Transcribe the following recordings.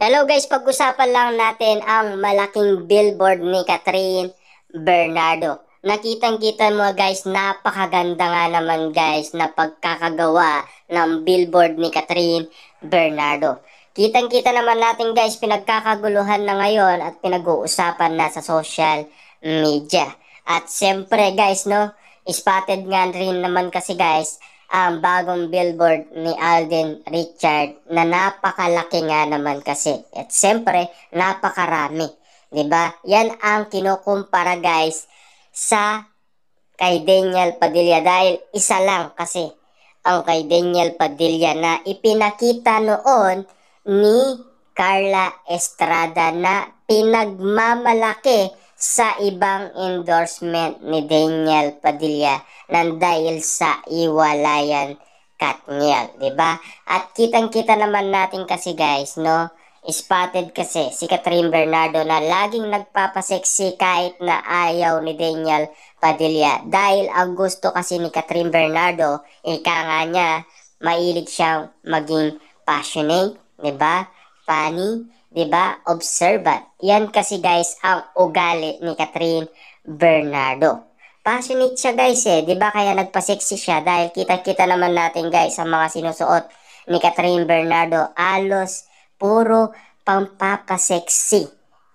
Hello guys, pag-usapan lang natin ang malaking billboard ni Catherine Bernardo. Nakitang-kita mo guys, napakaganda nga naman guys na pagkakagawa ng billboard ni Catherine Bernardo. Kitang-kita naman natin guys, pinagkakaguluhan na ngayon at pinag-uusapan na sa social media. At siyempre guys, no, spotted nga rin naman kasi guys, ang bagong billboard ni Alden Richard na napakalaki nga naman kasi. At siyempre, napakarami. 'Di ba? Yan ang kinukumpara guys sa kay Daniel Padilla dahil isa lang kasi ang kay Daniel Padilla na ipinakita noon ni Carla Estrada na pinagmamalaki sa ibang endorsement ni Daniel Padilla nang dahil sa iwalayan Katniel, 'di ba? At kitang-kita naman natin kasi guys, no? Spotted kasi si Catherine Bernardo na laging nagpapaseksi kahit na ayaw ni Daniel Padilla dahil ang gusto kasi ni Catherine Bernardo, ika nga niya, mahilig siyang maging passionate, 'di ba? Funny, 'di ba? Observant. Yan kasi guys ang ugali ni Catherine Bernardo. Passionate siya guys 'di ba? Kaya nagpa-sexy siya dahil kita-kita naman natin guys sa mga sinusuot ni Catherine Bernardo, alos puro pampapasexy,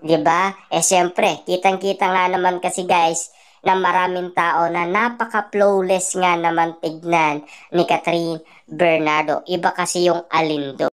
'di ba? Siyempre, kitang-kita nga naman kasi guys na maraming tao na napaka-flawless nga naman tignan ni Catherine Bernardo. Iba kasi yung alindo.